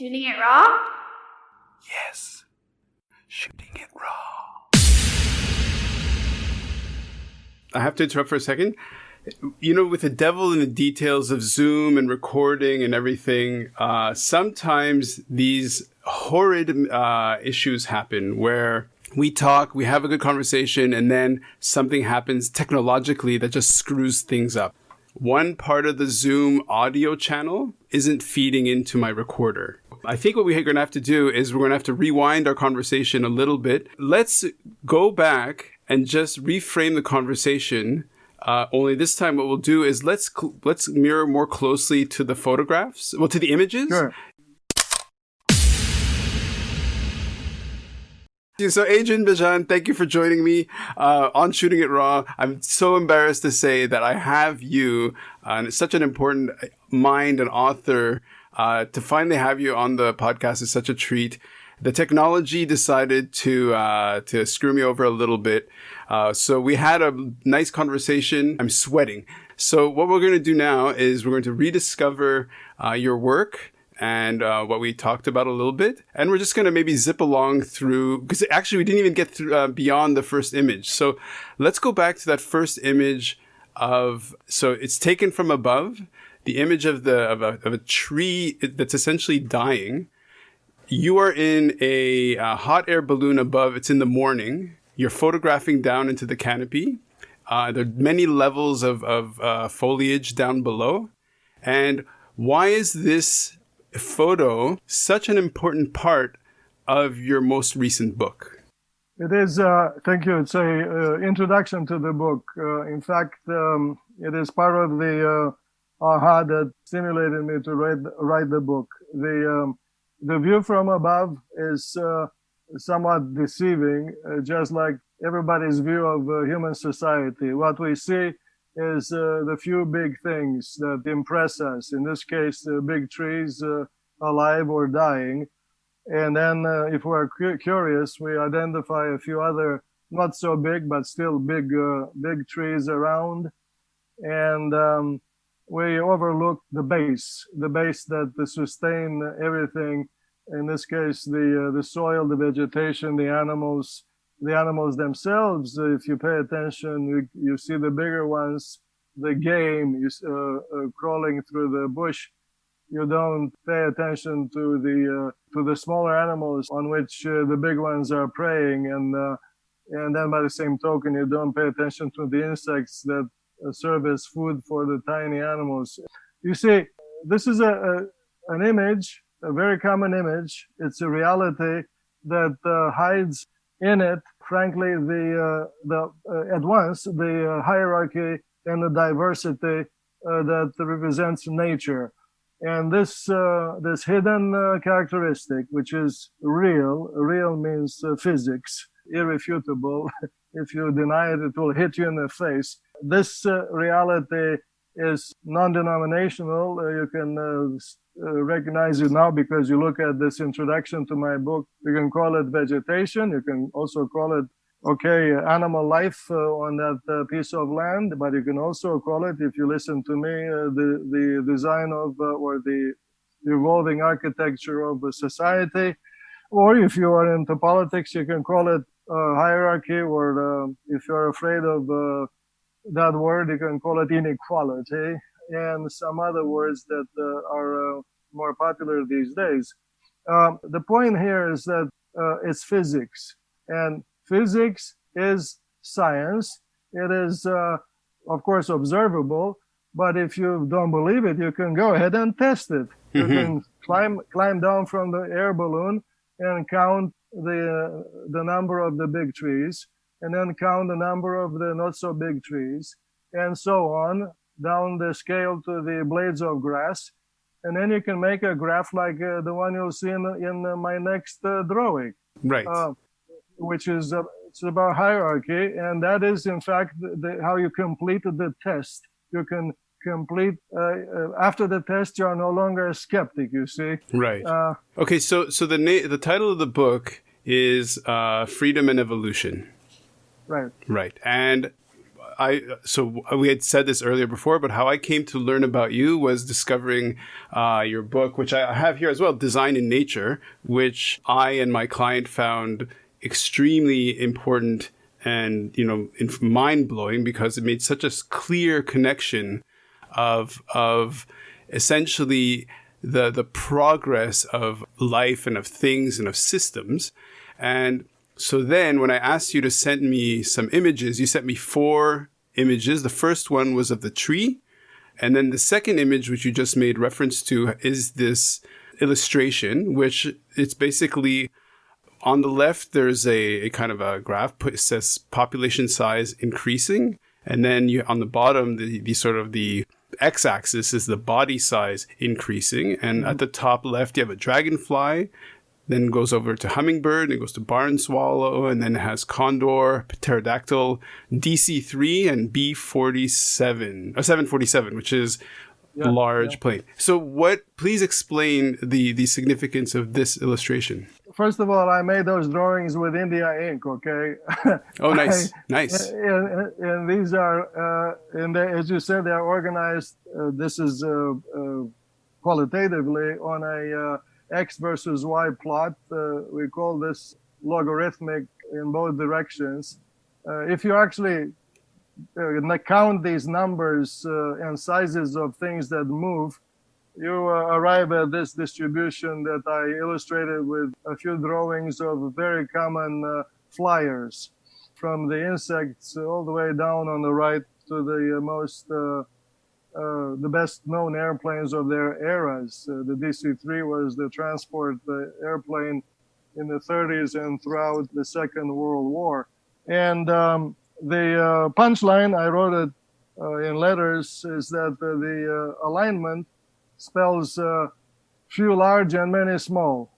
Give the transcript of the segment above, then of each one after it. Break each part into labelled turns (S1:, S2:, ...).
S1: Shooting it raw?
S2: Yes. Shooting it raw. I have to interrupt for a second. You know, with the devil in the details of Zoom and recording and everything, sometimes these horrid issues happen where we talk, we have a good conversation, and then something happens technologically that just screws things up. One part of the Zoom audio channel isn't feeding into my recorder. I think what we're going to have to do is we're going to have to rewind our conversation a little bit. Let's go back and just reframe the conversation. Only this time what we'll do is let's mirror more closely to the photographs, well, to the images.
S3: Sure.
S2: So Adrian Bejan, thank you for joining me on Shooting It Raw. I'm so embarrassed to say that I have you, and it's such an important mind and author. To finally have you on the podcast is such a treat. The technology decided to screw me over a little bit. So we had a nice conversation. I'm sweating. So what we're going to do now is we're going to rediscover your work and what we talked about a little bit. And we're just going to maybe zip along through, because actually we didn't even get through, beyond the first image. So let's go back to that first image so it's taken from above, the image of a tree that's essentially dying. You are in a hot air balloon above. It's in the morning. You're photographing down into the canopy. There are many levels of foliage down below. And why is this photo such an important part of your most recent book?
S3: It is, thank you. It's a introduction to the book. In fact, it is part of the aha that stimulated me to write the book. The view from above is somewhat deceiving, just like everybody's view of human society. What we see is the few big things that impress us. In this case, the big trees alive or dying. And then if we're curious, we identify a few other not so big, but still big trees around. And we overlook the base that sustain everything. In this case, the soil, the vegetation, the animals themselves. If you pay attention, you see the bigger ones, the game crawling through the bush. You don't pay attention to the smaller animals on which the big ones are preying, and then by the same token, you don't pay attention to the insects that serve as food for the tiny animals. You see, this is an image, a very common image. It's a reality that hides in it, frankly, at once the hierarchy and the diversity that represents nature. And this hidden characteristic, which is real means physics, irrefutable. If you deny it, it will hit you in the face. This reality is non-denominational. You can recognize it now because you look at this introduction to my book. You can call it vegetation. You can also call it, animal life on that piece of land. But you can also call it, if you listen to me, the design of or the evolving architecture of a society. Or if you are into politics, you can call it hierarchy, or if you're afraid of that word, you can call it inequality, and some other words that are more popular these days. The point here is that it's physics, and physics is science. It is, of course, observable, but if you don't believe it, you can go ahead and test it. You can climb down from the air balloon and count the number of the big trees, and then count the number of the not so big trees, and so on, down the scale to the blades of grass. And then you can make a graph like the one you'll see in my next drawing.
S2: Right.
S3: Which is, it's about hierarchy. And that is, in fact, how you complete the test. You can complete, after the test, you are no longer a skeptic, you see.
S2: Right. Okay, so the title of the book is Freedom and Evolution.
S3: Right.
S2: Right. And so we had said this earlier before, but how I came to learn about you was discovering your book, which I have here as well, Design in Nature, which I and my client found extremely important and, mind-blowing because it made such a clear connection of essentially the progress of life and of things and of systems. And so then when I asked you to send me some images, you sent me 4 images. The first one was of the tree. And then the second image, which you just made reference to, is this illustration, which it's basically on the left, there's a kind of a graph. It says population size increasing. And then on the bottom, the x-axis is the body size increasing. And at the top left, you have a dragonfly. Then goes over to hummingbird, and it goes to barn swallow, and then it has condor, pterodactyl, DC3, and B47, 747, which is large plane. So please explain the significance of this illustration.
S3: First of all, I made those drawings with India ink, okay?
S2: Oh, nice, nice.
S3: And these are, as you said, they are organized, this is qualitatively on a X versus Y plot. We call this logarithmic in both directions. If you actually count these numbers and sizes of things that move, you arrive at this distribution that I illustrated with a few drawings of very common flyers, from the insects all the way down on the right to the best known airplanes of their eras. The DC-3 was the transport airplane in the 30s and throughout the Second World War. And the punchline, I wrote it in letters, is that the alignment spells few large and many small.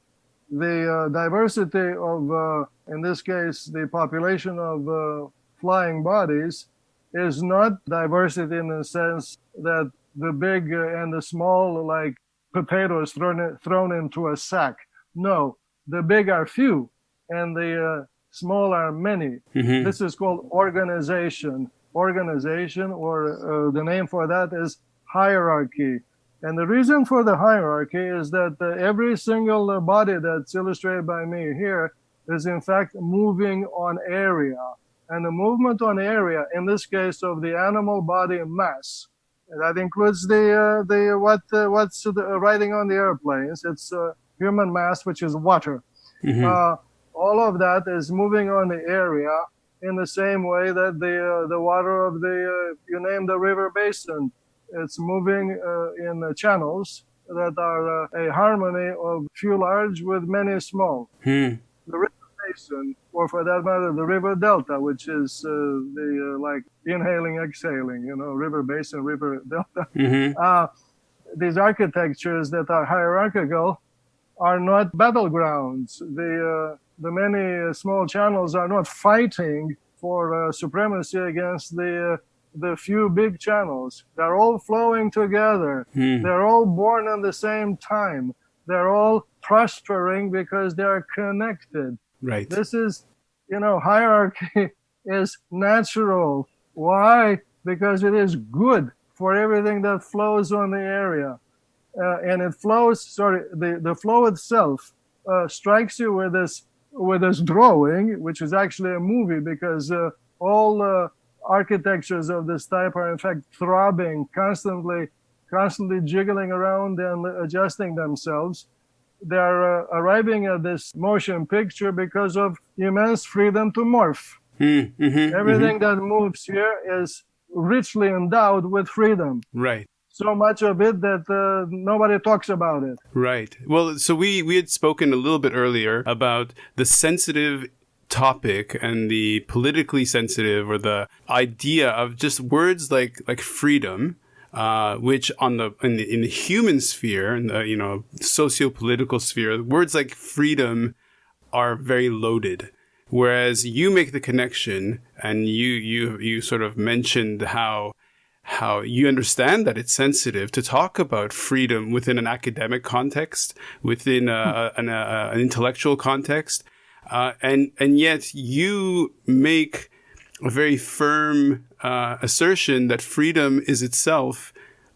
S3: The diversity of, in this case, the population of flying bodies is not diversity in the sense that the big and the small, like potatoes thrown into a sack. No, the big are few and the small are many. Mm-hmm. This is called organization. Organization, or the name for that is hierarchy. And the reason for the hierarchy is that every single body that's illustrated by me here is in fact moving on area. And the movement on area, in this case of the animal body mass, that includes what's riding on the airplanes. It's human mass, which is water. Mm-hmm. All of that is moving on the area in the same way that the water of you name the river basin. It's moving in the channels that are a harmony of few large with many small. The river basin, or for that matter, the river delta, which is like inhaling, exhaling, river basin, river delta. Mm-hmm. These architectures that are hierarchical are not battlegrounds. The many small channels are not fighting for supremacy against the few big channels. They're all flowing together. They're all born at the same time. They're all prospering because they're connected.
S2: Right.
S3: This is, hierarchy is natural. Why? Because it is good for everything that flows on the area. And it flows, the flow itself strikes you with this drawing, which is actually a movie, because all architectures of this type are in fact throbbing, constantly jiggling around and adjusting themselves. They're arriving at this motion picture because of immense freedom to morph. Mm-hmm, everything that moves here is richly endowed with freedom.
S2: Right.
S3: So much of it that nobody talks about it.
S2: Right. Well, so we had spoken a little bit earlier about the sensitive topic and the politically sensitive, or the idea of just words like freedom, which in the human sphere, in the socio-political sphere, words like freedom are very loaded. Whereas you make the connection, and you sort of mentioned how you understand that it's sensitive to talk about freedom within an academic context, within an intellectual context. And yet you make a very firm assertion that freedom is itself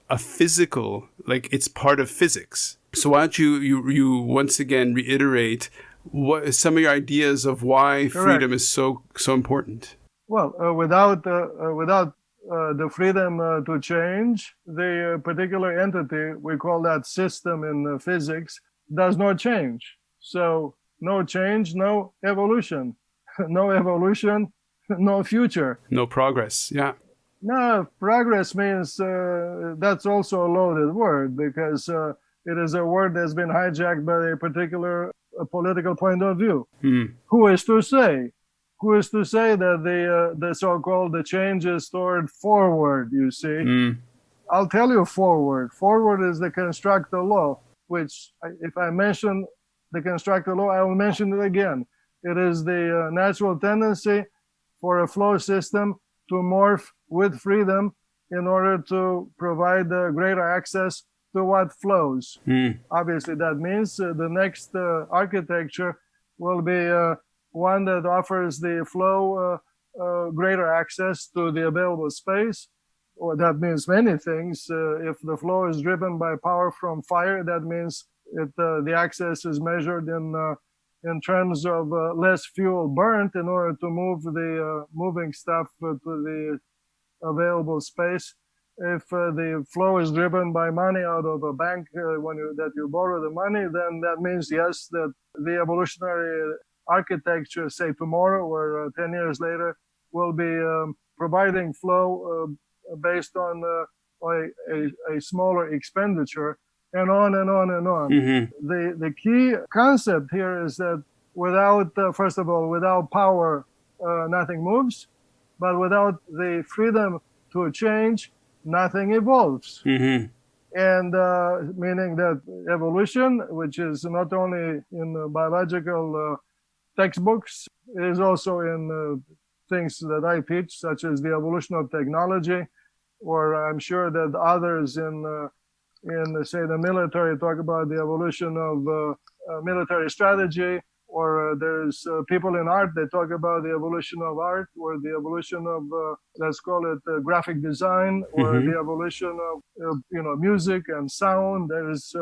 S2: a physical, like it's part of physics. So why don't you once again reiterate what some of your ideas of why freedom is so important?
S3: Well, without the freedom to change, the particular entity, we call that system in physics, does not change. So no change, no evolution. No evolution, no future.
S2: No progress, yeah.
S3: No, progress means that's also a loaded word, because it is a word that's been hijacked by a particular political point of view. Who is to say? Who is to say that the so-called the change is toward forward, you see? I'll tell you forward. Forward is the Constructal law, which, if I mention the Constructal law, I will mention it again. It is the natural tendency for a flow system to morph with freedom in order to provide greater access to what flows. Obviously, that means the next architecture will be one that offers the flow greater access to the available space. Or that means many things. If the flow is driven by power from fire, that means the access is measured in terms of less fuel burnt in order to move the moving stuff to the available space. If the flow is driven by money out of a bank that you borrow the money, then that means, yes, that the evolutionary architecture, say tomorrow or 10 years later, will be providing flow based on a smaller expenditure, and on and on and on. The key concept here is that without, first of all, without power, nothing moves, but without the freedom to change, nothing evolves. And meaning that evolution, which is not only in biological textbooks, it is also in things that I teach, such as the evolution of technology, or I'm sure that others in say the military talk about the evolution of military strategy, or there's people in art, they talk about the evolution of art, or the evolution of let's call it graphic design, or the evolution of music and sound. There's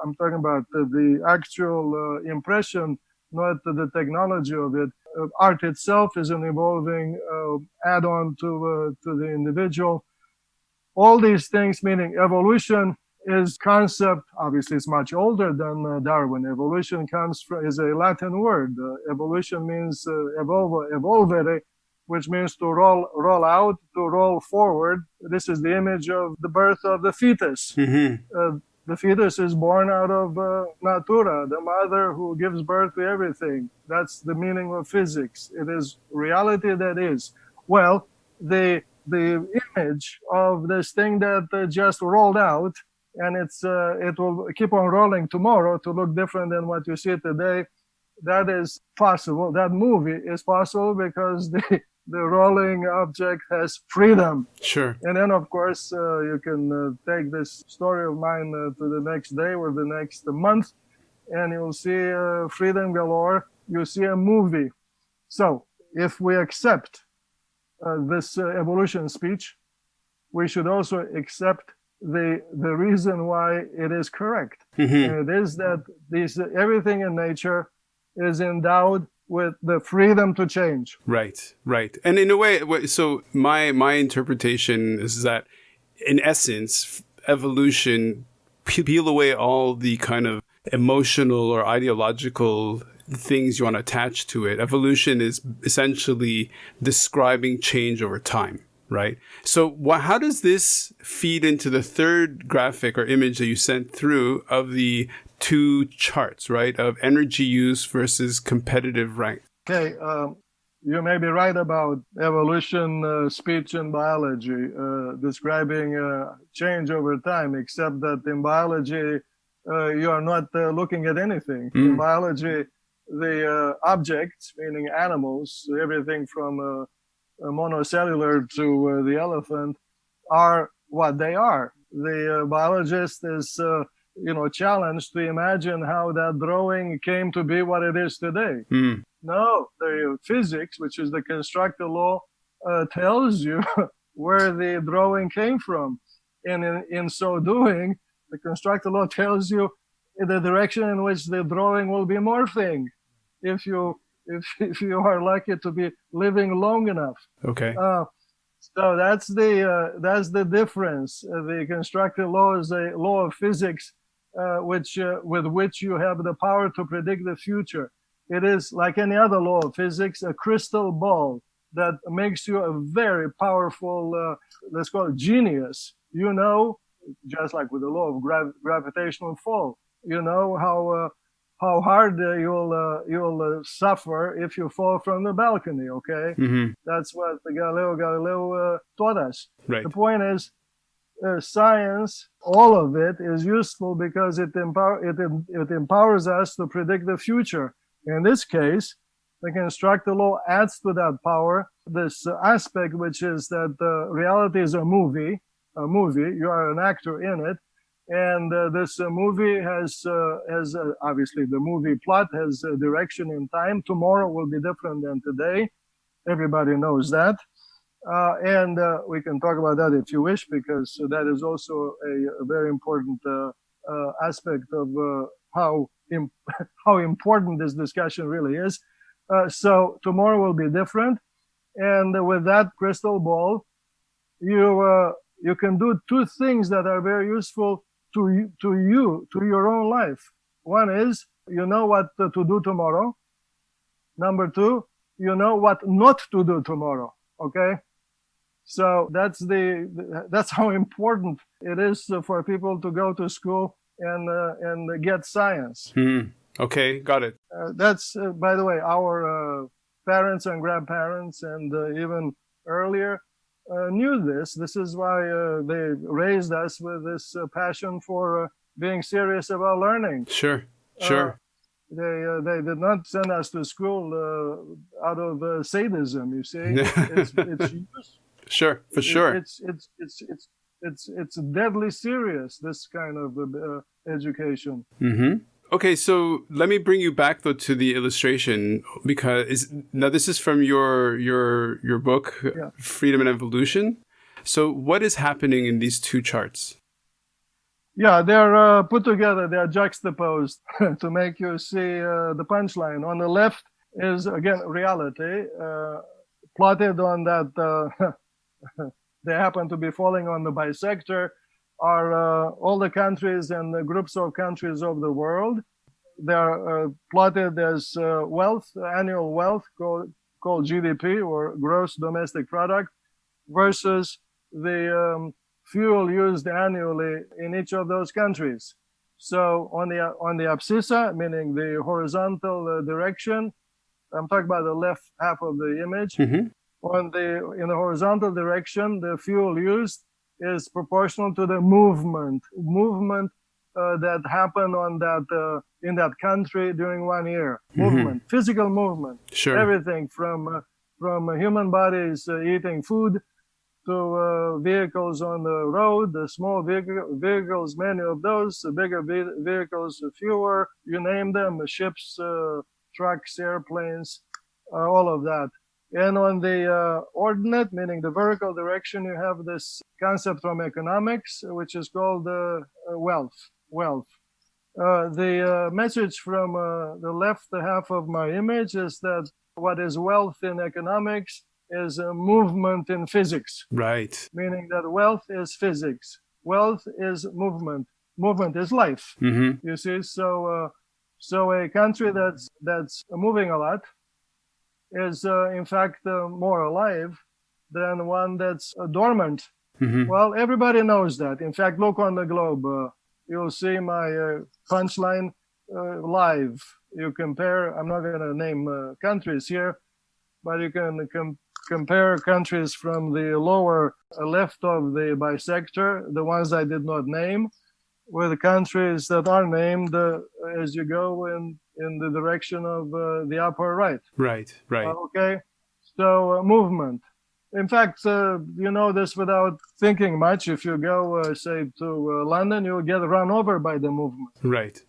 S3: I'm talking about the actual impression, not the technology of it. Art itself is an evolving add-on to the individual. All these things, meaning evolution, is concept. Obviously, it's much older than Darwin. Evolution is a Latin word. Evolution means evolvere, which means to roll out, to roll forward. This is the image of the birth of the fetus. The fetus is born out of natura, the mother who gives birth to everything. That's the meaning of physics. It is reality that is. Well, the image of this thing that just rolled out, and it will keep on rolling tomorrow to look different than what you see today. That is possible. That movie is possible because the rolling object has freedom.
S2: Sure.
S3: And then, of course, you can take this story of mine to the next day or the next month, and you'll see freedom galore. You see a movie. So if we accept this evolution speech, we should also accept the reason why it is correct. And it is that everything in nature is endowed with the freedom to change.
S2: Right. And in a way, so my interpretation is that, in essence, evolution, peel away all the kind of emotional or ideological things you want to attach to it. Evolution is essentially describing change over time. Right. So how does this feed into the third graphic or image that you sent through of the two charts, right, of energy use versus competitive rank?
S3: Okay. You may be right about evolution speech in biology, describing change over time, except that in biology, you are not looking at anything. In biology, the objects, meaning animals, everything from monocellular to the elephant, are what they are. The biologist is, challenged to imagine how that drawing came to be what it is today. No, the physics, which is the Constructal law, tells you where the drawing came from. And in so doing, the constructal law tells you the direction in which the drawing will be morphing if you are lucky to be living long enough.
S2: Okay.
S3: So that's the difference. The constructal law is a law of physics, with which you have the power to predict the future. It is like any other law of physics, a crystal ball that makes you a very powerful, let's call it genius. You know, just like with the law of gravitational fall, you know how hard you'll suffer if you fall from the balcony. Okay, That's what Galileo taught us.
S2: Right.
S3: The point is, science, all of it, is useful because it empowers us to predict the future. In this case, the constructal law adds to that power this aspect, which is that reality is a movie. You are an actor in it. And this movie has obviously, the movie plot has a direction in time. Tomorrow will be different than today. Everybody knows that. And we can talk about that if you wish, because that is also a very important aspect of how important this discussion really is. So tomorrow will be different. And with that crystal ball, you can do two things that are very useful to your own life. One is, you know what to do tomorrow. Number two, you know what not to do tomorrow. Okay? So that's how important it is for people to go to school and get science.
S2: Okay, got it.
S3: That's, by the way, our parents and grandparents and even earlier knew this. This is why they raised us with this passion for being serious about learning.
S2: Sure.
S3: They did not send us to school out of sadism. You see, it's
S2: Sure, for sure.
S3: It's deadly serious, this kind of education.
S2: Okay, so let me bring you back though to the illustration, because now this is from your book, Freedom and Evolution. So what is happening in these two charts?
S3: Yeah, they're put together, they're juxtaposed to make you see the punchline. On the left is, again, reality, plotted on that they happen to be falling on the bisector, are all the countries and the groups of countries of the world. They are plotted as wealth, annual wealth, called GDP, or gross domestic product, versus the fuel used annually in each of those countries. So on the abscissa, meaning the horizontal direction, I'm talking about the left half of the image. In the horizontal direction, the fuel used is proportional to the movement that happened on that in that country during 1 year. Movement, physical movement.
S2: Sure.
S3: Everything from human bodies eating food to vehicles on the road, the small vehicles, many of those, the bigger vehicles, fewer. You name them: ships, trucks, airplanes, all of that. And on the ordinate, meaning the vertical direction, you have this concept from economics, which is called wealth. The message from the left half of my image is that what is wealth in economics is a movement in physics.
S2: Right.
S3: Meaning that wealth is physics. Wealth is movement. Movement is life. You see, so a country that's moving a lot is in fact more alive than one that's dormant. Well, everybody knows that. In fact, look on the globe. You'll see my punchline live. You compare, I'm not going to name countries here, but you can compare countries from the lower left of the bisector, the ones I did not name, with the countries that are named as you go in the direction of the upper right.
S2: Right.
S3: Okay, so movement. In fact, you know this without thinking much. If you go, say, to London, you'll get run over by the movement.
S2: Right.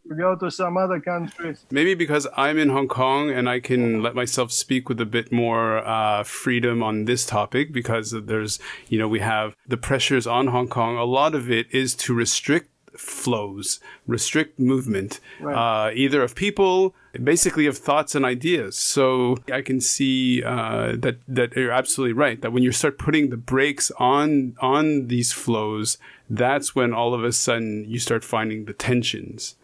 S3: to go to some other country.
S2: Maybe because I'm in Hong Kong and I can let myself speak with a bit more freedom on this topic, because there's, we have the pressures on Hong Kong. A lot of it is to restrict flows, restrict movement,
S3: Right.
S2: either of people, basically of thoughts and ideas. So I can see that you're absolutely right, that when you start putting the brakes on these flows, that's when all of a sudden you start finding the tensions.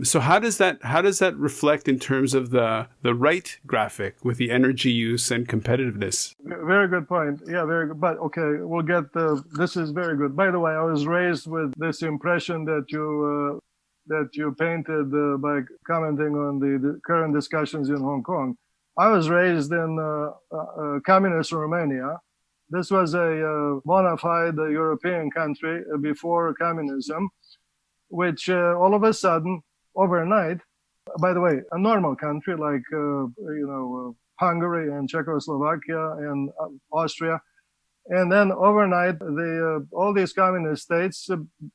S2: So how does that reflect in terms of the right graphic with the energy use and competitiveness?
S3: Very good point. Yeah, very good. But okay, we'll get this is very good. By the way, I was raised with this impression that you painted by commenting on the current discussions in Hong Kong. I was raised in communist Romania. This was a bona fide European country before communism, which all of a sudden, overnight, by the way, a normal country like, Hungary and Czechoslovakia and Austria. And then overnight, all these communist states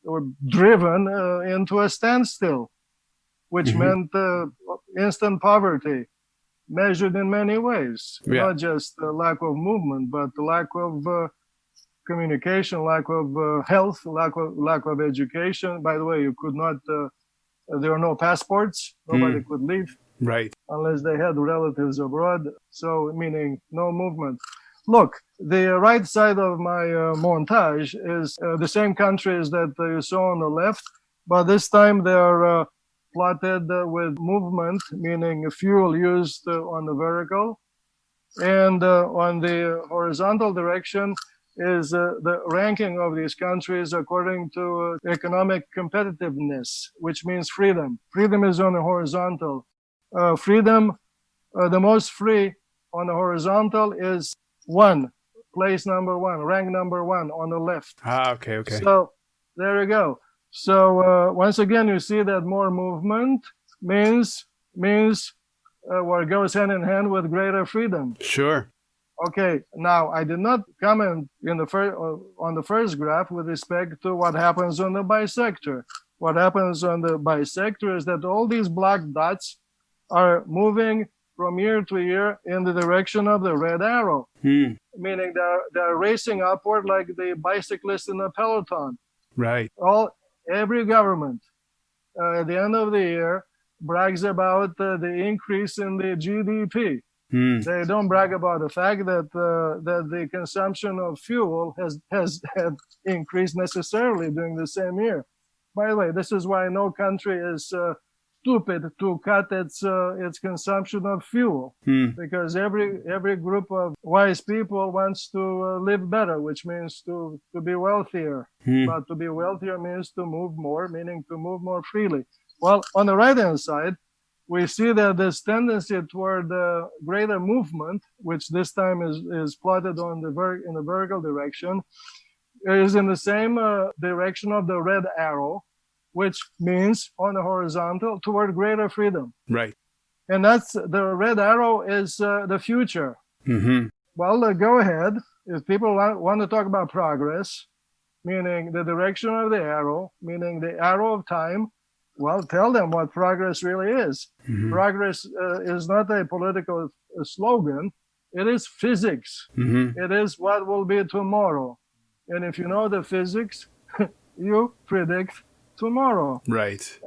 S3: were driven into a standstill, which meant instant poverty, measured in many ways, not just the lack of movement, but the lack of communication, lack of health, lack of education. By the way, you could not. There were no passports. Nobody could leave,
S2: right,
S3: unless they had relatives abroad. So, meaning no movement. Look, the right side of my montage is the same countries that you saw on the left, but this time they are plotted with movement, meaning fuel used on the vertical, and on the horizontal direction is the ranking of these countries according to economic competitiveness, which means freedom. Freedom is on the horizontal. Freedom, the most free on the horizontal is place number one, rank number one on the left.
S2: Okay.
S3: So there you go. So once again, you see that more movement means what goes hand in hand with greater freedom.
S2: Sure.
S3: Okay, now I did not comment on the first graph with respect to what happens on the bisector. What happens on the bisector is that all these black dots are moving from year to year in the direction of the red arrow, meaning they're racing upward like the bicyclist in a peloton.
S2: Right.
S3: Every government at the end of the year brags about the increase in the GDP. They don't brag about the fact that the consumption of fuel has increased necessarily during the same year. By the way, this is why no country is stupid to cut its consumption of fuel, because every group of wise people wants to live better, which means to be wealthier. But to be wealthier means to move more, meaning to move more freely. Well, on the right-hand side, we see that this tendency toward greater movement, which this time is plotted in the vertical direction, is in the same direction of the red arrow, which means on the horizontal toward greater freedom.
S2: Right.
S3: And that's the red arrow is the future. Well, go ahead. If people want to talk about progress, meaning the direction of the arrow, meaning the arrow of time, well, tell them what progress really is. Progress is not a political slogan. It is physics. It is what will be tomorrow. And if you know the physics, you predict tomorrow.
S2: Right.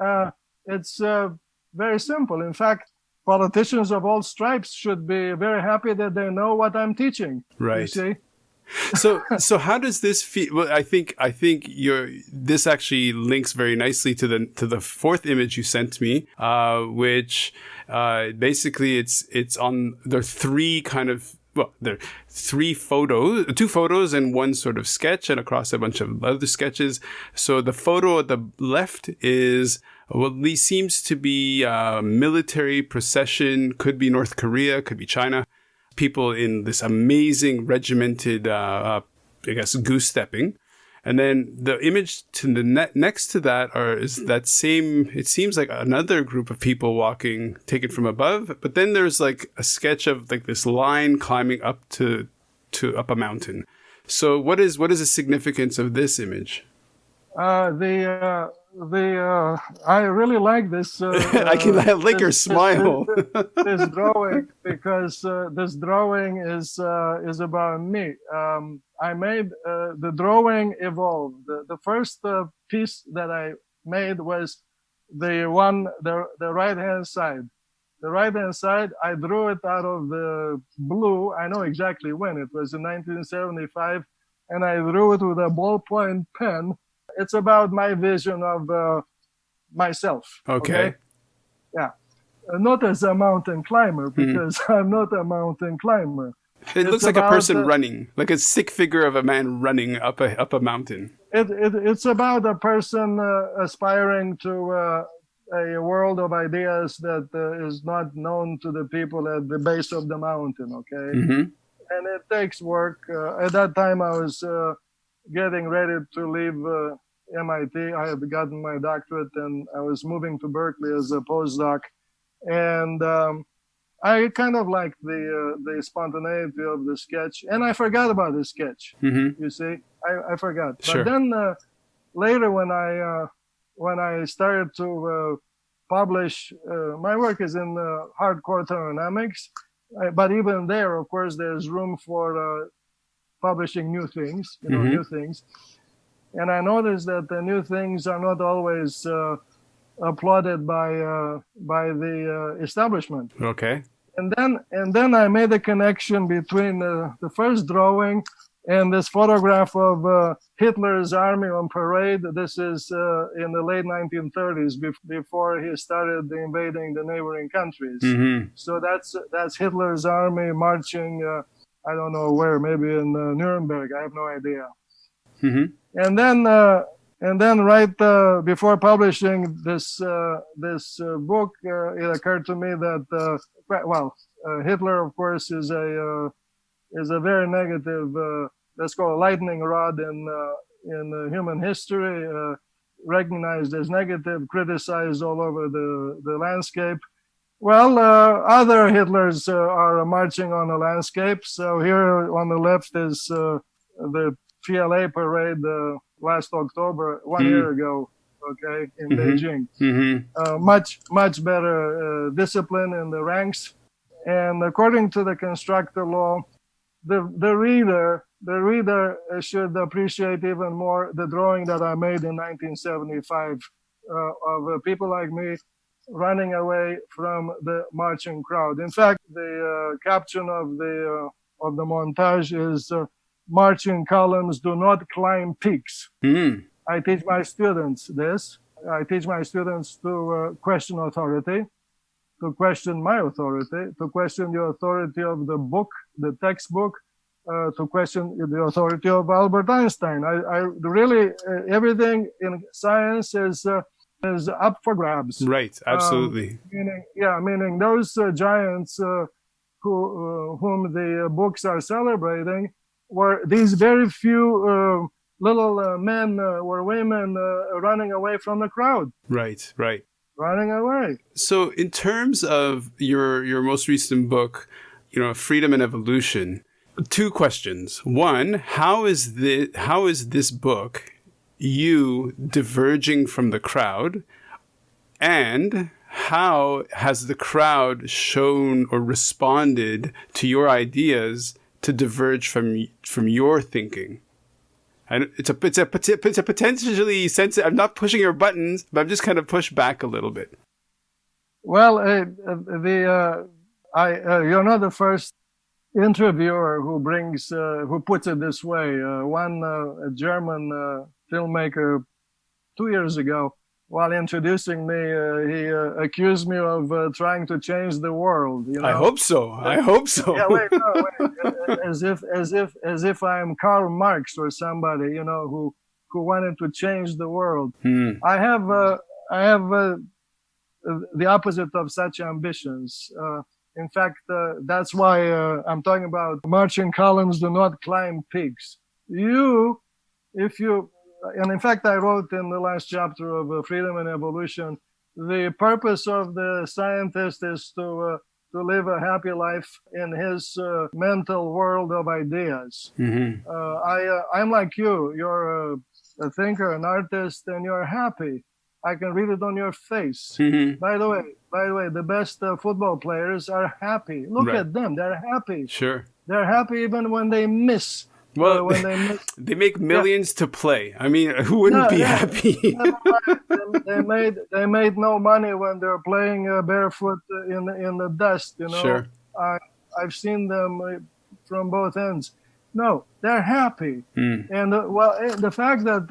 S3: It's very simple. In fact, politicians of all stripes should be very happy that they know what I'm teaching.
S2: Right.
S3: You see?
S2: So how does this feel? Well, I think this actually links very nicely to the fourth image you sent me, which basically it's on there are three kind of. Well, there are two photos and one sort of sketch, and across a bunch of other sketches. So the photo at the left is these seems to be a military procession, could be North Korea, could be China. People in this amazing regimented, goose stepping. And then the image to the next to that is that same, it seems like another group of people walking, taken from above. But then there's like a sketch of like this line climbing up to up a mountain. So what is the significance of this image?
S3: The I really like this.
S2: I like your smile.
S3: This drawing because this drawing is about me. I made the drawing evolved. The first piece that I made was the right hand side. The right hand side, I drew it out of the blue. I know exactly when it was in 1975, and I drew it with a ballpoint pen. It's about my vision of myself.
S2: Okay.
S3: Yeah. Not as a mountain climber, because I'm not a mountain climber.
S2: It looks like a person running, like a stick figure of a man running up a mountain.
S3: It's about a person aspiring to a world of ideas that is not known to the people at the base of the mountain, okay? And it takes work. At that time, I was getting ready to leave MIT. I had gotten my doctorate, and I was moving to Berkeley as a postdoc. And I kind of liked the spontaneity of the sketch, and I forgot about the sketch. You see, I forgot.
S2: Sure.
S3: But then later, when I started to publish, my work is in hardcore thermodynamics, but even there, of course, there's room for publishing new things, new things. And I noticed that the new things are not always applauded by the establishment.
S2: Okay.
S3: And then I made a connection between the first drawing and this photograph of Hitler's army on parade. This is in the late 1930s, before he started invading the neighboring countries. So that's Hitler's army marching. I don't know where, maybe in Nuremberg. I have no idea. And then right before publishing this book, it occurred to me that Hitler, of course, is a very negative, let's call it lightning rod in human history, recognized as negative, criticized all over the landscape. Well, other Hitlers are marching on the landscape. So here on the left is the PLA parade last October, 1 year ago, okay, in Beijing. Much better discipline in the ranks. And according to the Constructal law, the reader should appreciate even more the drawing that I made in 1975 of people like me running away from the marching crowd. In fact, the caption of the montage is "Marching columns do not climb peaks." I teach my students this. I teach my students to question authority, to question my authority, to question the authority of the book, the textbook, to question the authority of Albert Einstein. I really, everything in science is up for grabs.
S2: Right, absolutely.
S3: Meaning those giants whom the books are celebrating were these very few little men or women running away from the crowd.
S2: Right.
S3: Running away.
S2: So in terms of your most recent book, Freedom and Evolution, two questions. One, how is this book you diverging from the crowd? And how has the crowd shown or responded to your ideas to diverge from your thinking? And it's a potentially sensitive. I'm not pushing your buttons, but I'm just kind of pushed back a little bit.
S3: Well, you're not the first interviewer who puts it this way. A German filmmaker 2 years ago, while introducing me, he accused me of trying to change the world.
S2: I hope so.
S3: Yeah, wait. As if I'm Karl Marx or somebody, who wanted to change the world. I have the opposite of such ambitions. In fact, that's why I'm talking about marching columns do not climb peaks. And in fact, I wrote in the last chapter of Freedom and Evolution, the purpose of the scientist is to live a happy life in his mental world of ideas. I'm like you. You're a thinker, an artist, and you're happy. I can read it on your face.
S2: Mm-hmm.
S3: By the way, the best football players are happy. Look
S2: Right.
S3: at them; they're happy.
S2: Sure.
S3: They're happy even when they miss.
S2: Well,
S3: When they miss,
S2: they make
S3: yeah,
S2: millions to play. I mean, who wouldn't
S3: yeah,
S2: be
S3: yeah.
S2: happy?
S3: Never mind. They made no money when they're playing barefoot in the dust.
S2: Sure.
S3: I I've seen them from both ends. No, they're happy,
S2: Mm.
S3: and the fact that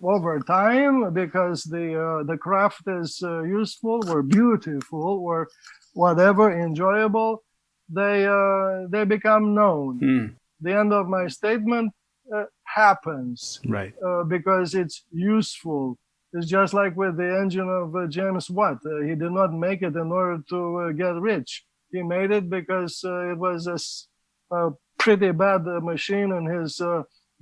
S3: over time, because the craft is useful or beautiful or whatever enjoyable, they become known.
S2: Mm.
S3: The end of my statement happens
S2: Right.
S3: because it's useful. It's just like with the engine of James Watt. He did not make it in order to get rich. He made it because it was a pretty bad machine in his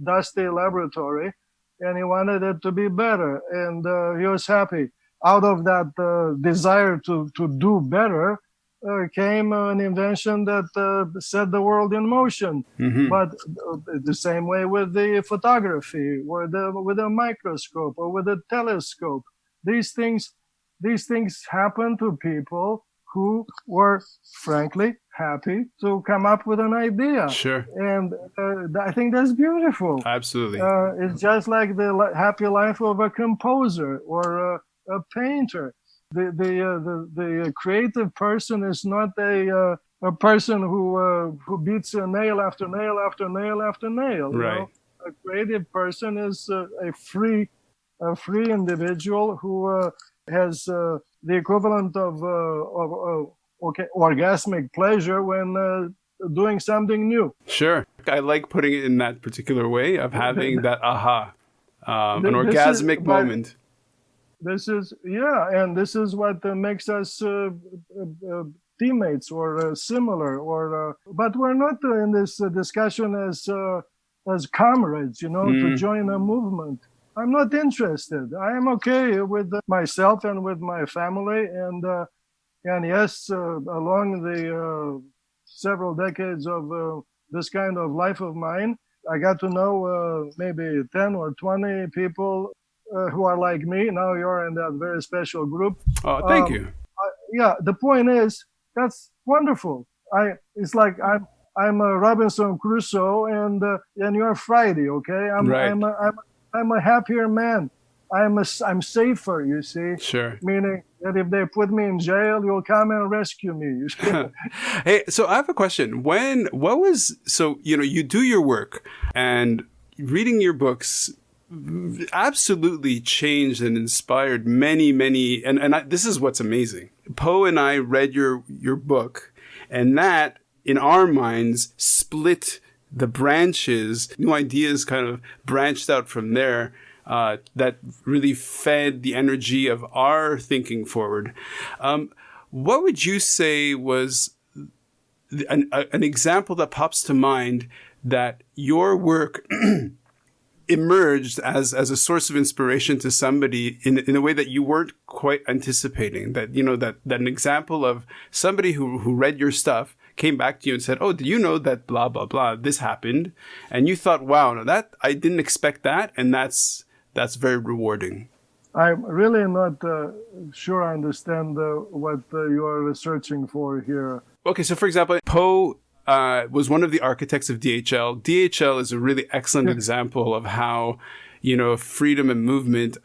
S3: dusty laboratory, and he wanted it to be better, and he was happy. Out of that desire to do better came an invention that set the world in motion.
S2: Mm-hmm.
S3: But the same way with the photography, or with a microscope, or with a telescope. These things happen to people who were, frankly, happy to come up with an idea.
S2: Sure.
S3: And I think that's beautiful.
S2: Absolutely.
S3: It's just like the happy life of a composer or a painter. The creative person is not a person who beats a nail after nail after nail after nail.
S2: Right.
S3: A creative person is a free individual who has the equivalent of orgasmic pleasure when doing something new.
S2: Sure. I like putting it in that particular way of having that aha, an
S3: This
S2: orgasmic
S3: is,
S2: moment.
S3: This is and this is what makes us teammates or similar. But we're not in this discussion as comrades, to join a movement. I'm not interested. I am okay with myself and with my family, and yes, along the several decades of this kind of life of mine, I got to know maybe 10 or 20 people who are like me. Now you're in that very special group.
S2: Oh, thank you.
S3: The point is, that's wonderful. It's like I'm a Robinson Crusoe, and you're Friday. Okay,
S2: Right.
S3: I'm a happier man. I'm safer. You see.
S2: Sure.
S3: Meaning that if they put me in jail, you'll come and rescue me. You see?
S2: Hey, so I have a question. You do your work, and reading your books absolutely changed and inspired many, this is what's amazing. Poe and I read your book, and that, in our minds, split the branches. New ideas kind of branched out from there that really fed the energy of our thinking forward. What would you say was an example that pops to mind that your work emerged as a source of inspiration to somebody in a way that you weren't quite anticipating? That that an example of somebody who read your stuff came back to you and said, "Oh, do you know that blah blah blah this happened?" And you thought, "Wow, no, that I didn't expect that," and that's very rewarding.
S3: I'm really not sure I understand what you are researching for here.
S2: Okay, so for example, Poe was one of the architects of DHL. DHL is a really excellent example of how, freedom and movement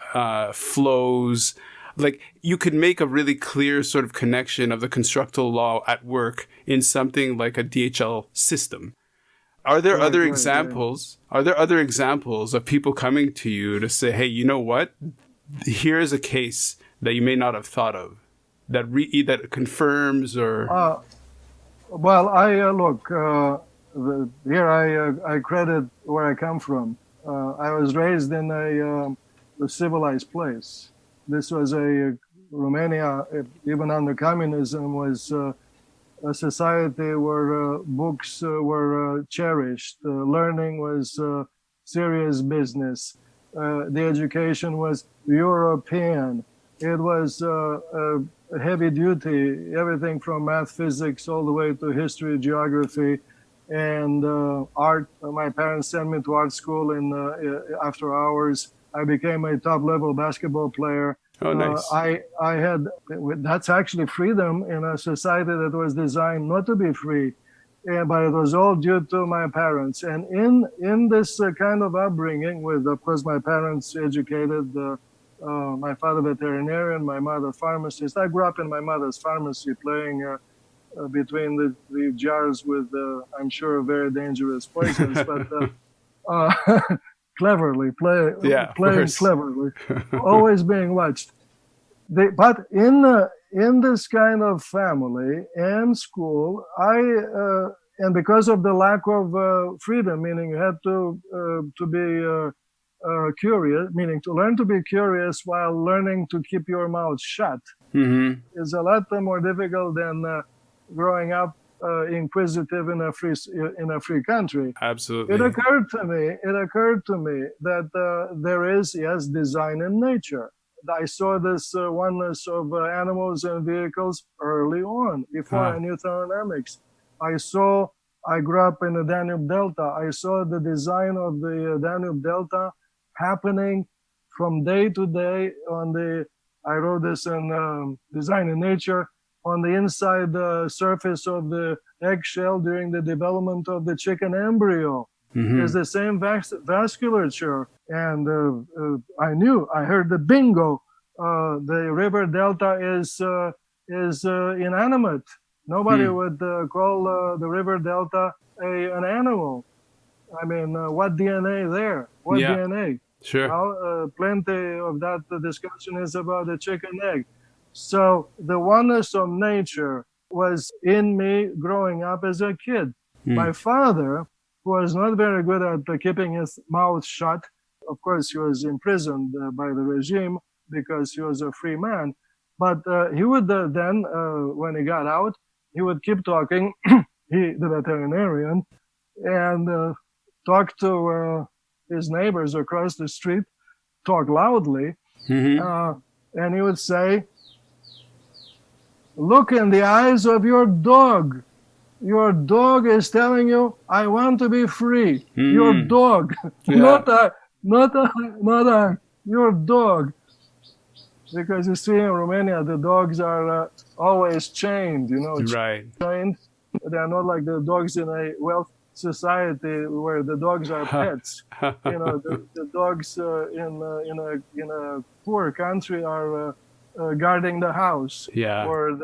S2: flows. Like, you could make a really clear sort of connection of the constructal law at work in something like a DHL system. Are there other examples? Right. Are there other examples of people coming to you to say, "Hey, you know what? Here's a case that you may not have thought of that confirms or."
S3: Well, I look here. I credit where I come from. I was raised in a civilized place. This was Romania, even under communism, was a society where books were cherished. Learning was serious business. The education was European. It was heavy duty, everything from math, physics, all the way to history, geography, and art. My parents sent me to art school after hours. I became a top-level basketball player.
S2: Oh, nice.
S3: I had, that's actually freedom in a society that was designed not to be free, but it was all due to my parents. And in this kind of upbringing, with, of course, my parents educated, my father veterinarian, my mother pharmacist. I grew up in my mother's pharmacy, playing between the jars with, I'm sure, very dangerous poisons, but cleverly, playing cleverly, always being watched. But in this kind of family and school, and because of the lack of freedom, meaning you had to be curious, meaning to learn to be curious while learning to keep your mouth shut, is a lot more difficult than growing up inquisitive in a free country.
S2: Absolutely.
S3: It occurred to me that there is, yes, design in nature. I saw this oneness of animals and vehicles early on, before I knew thermodynamics. I grew up in the Danube Delta. I saw the design of the Danube Delta happening from day to day I wrote this in Design in Nature, on the inside surface of the eggshell during the development of the chicken embryo. There's the same vasculature. And I heard the bingo. The river delta is inanimate. Nobody would call the river delta an animal. I mean, what DNA there? What DNA?
S2: Sure.
S3: Well, plenty of that discussion is about the chicken egg. So the oneness of nature was in me growing up as a kid. My father, who was not very good at keeping his mouth shut, of course, he was imprisoned by the regime because he was a free man. But he would then, when he got out, he would keep talking, the veterinarian, and talk to his neighbors across the street, talk loudly, and he would say, "Look in the eyes of your dog. Your dog is telling you, I want to be free." Your dog, not I, your dog. Because you see, in Romania, the dogs are always chained,
S2: Right.
S3: Chained. They are not like the dogs in a wealth society where the dogs are pets. The dogs in a poor country are guarding the house, or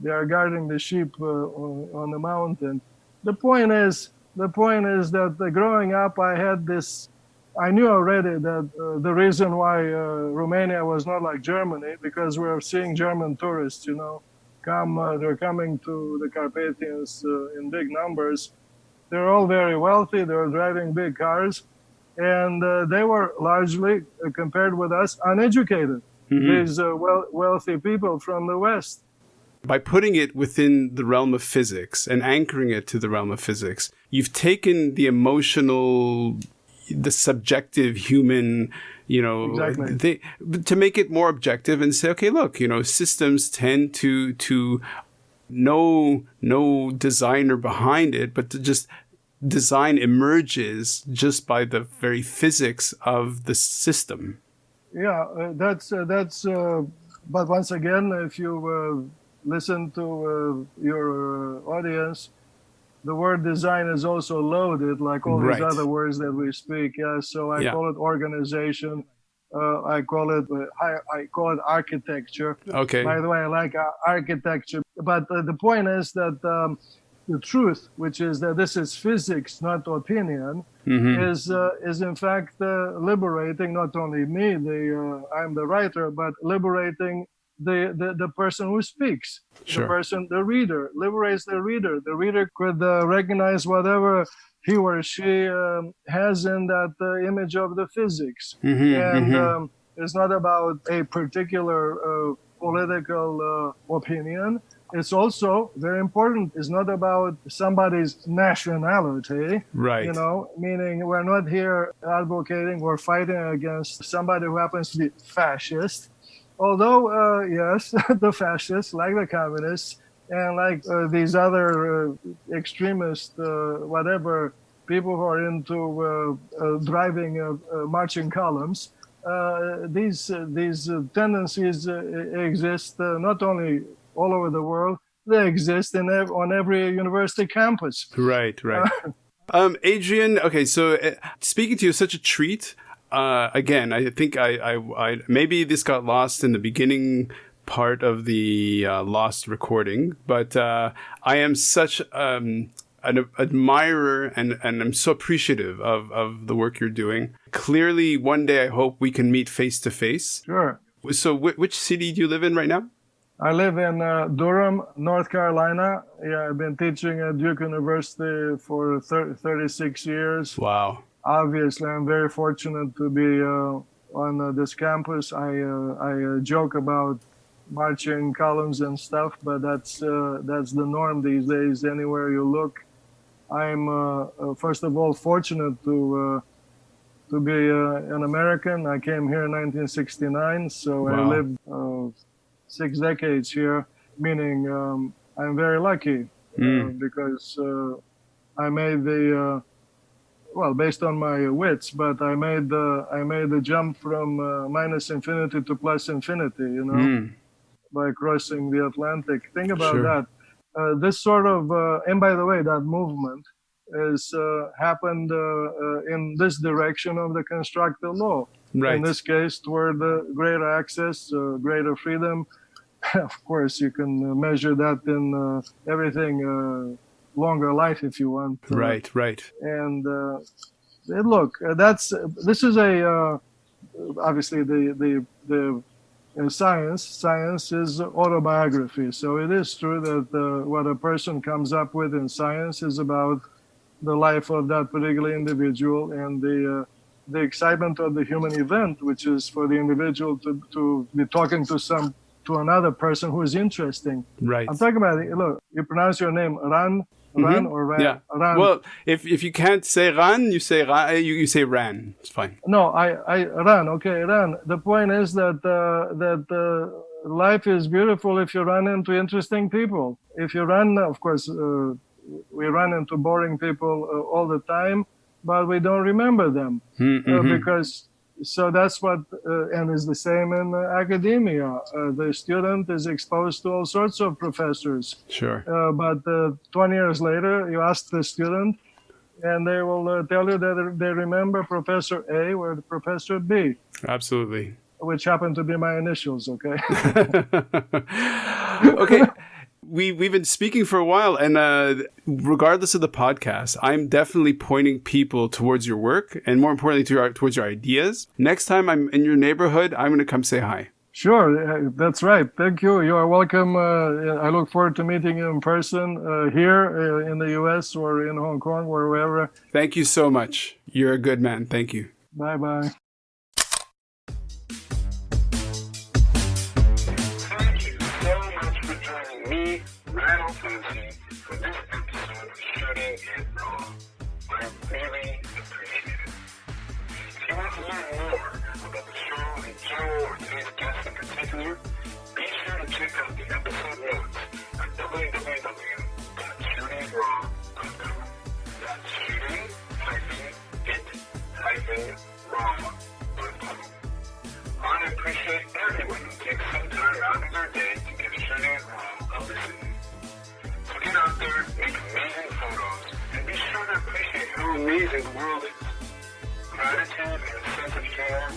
S3: they are guarding the sheep on the mountain. The point is that growing up, I had this. I knew already that the reason why Romania was not like Germany, because we're seeing German tourists, they're coming to the Carpathians in big numbers. They're all very wealthy. They're driving big cars, and they were largely, compared with us, uneducated. These wealthy people from the West.
S2: By putting it within the realm of physics and anchoring it to the realm of physics, you've taken the emotional, the subjective human,
S3: Exactly.
S2: to make it more objective and say, okay, look, systems tend to no designer behind it, but to just design emerges just by the very physics of the system.
S3: Yeah, that's. But once again, if you listen to your audience, the word design is also loaded, like all these other words that we speak. Yeah, so I call it organization. I call it architecture.
S2: Okay.
S3: By the way, I like architecture. But the point is that the truth, which is that this is physics, not opinion, is in fact liberating not only me, I'm the writer, but liberating the person who speaks.
S2: Sure.
S3: The reader, liberates the reader. The reader could recognize whatever he or she has in that image of the physics. It's not about a particular political opinion. It's also very important. It's not about somebody's nationality.
S2: Right.
S3: Meaning we're not here advocating or fighting against somebody who happens to be fascist. Although, yes, the fascists, like the communists, and like these other extremist, whatever people who are into driving marching columns. These tendencies exist not only all over the world, they exist on every university campus.
S2: Right. Adrian, okay, so speaking to you is such a treat. Again, I think I maybe this got lost in the beginning part of the lost recording, but I am such an admirer and I'm so appreciative of the work you're doing. Clearly, one day I hope we can meet face to face.
S3: Sure.
S2: So which city do you live in right now?
S3: I live in Durham, North Carolina. Yeah, I've been teaching at Duke University for 36 years.
S2: Wow.
S3: Obviously, I'm very fortunate to be on this campus. I joke about marching columns and stuff, but that's the norm these days. Anywhere you look, I'm first of all fortunate to be an American. I came here in 1969, so wow. I lived 6 decades here, meaning I'm very lucky because I made the based on my wits, but I made the jump from minus infinity to plus infinity, by crossing the Atlantic. Think about that. This sort of, and by the way, that movement is happened in this direction of the constructal law. Right. In this case, toward greater access, greater freedom. Of course, you can measure that in everything, longer life if you want.
S2: Right.
S3: And look, this is obviously the science is autobiography. So it is true that what a person comes up with in science is about the life of that particular individual and the excitement of the human event, which is for the individual to be talking to another person who is interesting. Right. I'm talking about, look, you pronounce your name Ran or Ran?
S2: Yeah.
S3: Ran.
S2: Well, if you can't say Ran, you say you say Ran. It's fine.
S3: No, I Ran. Okay, Ran. The point is that life is beautiful if you run into interesting people. If you run, of course, we run into boring people all the time, but we don't remember them because. So that's what, and is the same in academia. The student is exposed to all sorts of professors.
S2: Sure.
S3: But 20 years later, you ask the student, and they will tell you that they remember Professor A or Professor B.
S2: Absolutely.
S3: Which happen to be my initials, okay?
S2: Okay. We've been speaking for a while, and regardless of the podcast, I'm definitely pointing people towards your work, and more importantly, towards your ideas. Next time I'm in your neighborhood, I'm going to come say hi.
S3: Sure, that's right. Thank you. You are welcome. I look forward to meeting you in person here in the U.S. or in Hong Kong or wherever.
S2: Thank you so much. You're a good man. Thank you.
S3: Bye-bye.
S1: For this episode of Shooting It Raw. I really appreciate it. If you want to learn more about the show in general or today's guest in particular, be sure to check out the episode notes at www.shootingraw.com. That's shooting-it-raw.com. I appreciate everyone who takes some time out of their day to give Shooting It Raw a listen. So get out there, make amazing photos, and be sure to appreciate how amazing the world is. Gratitude and a sense of humor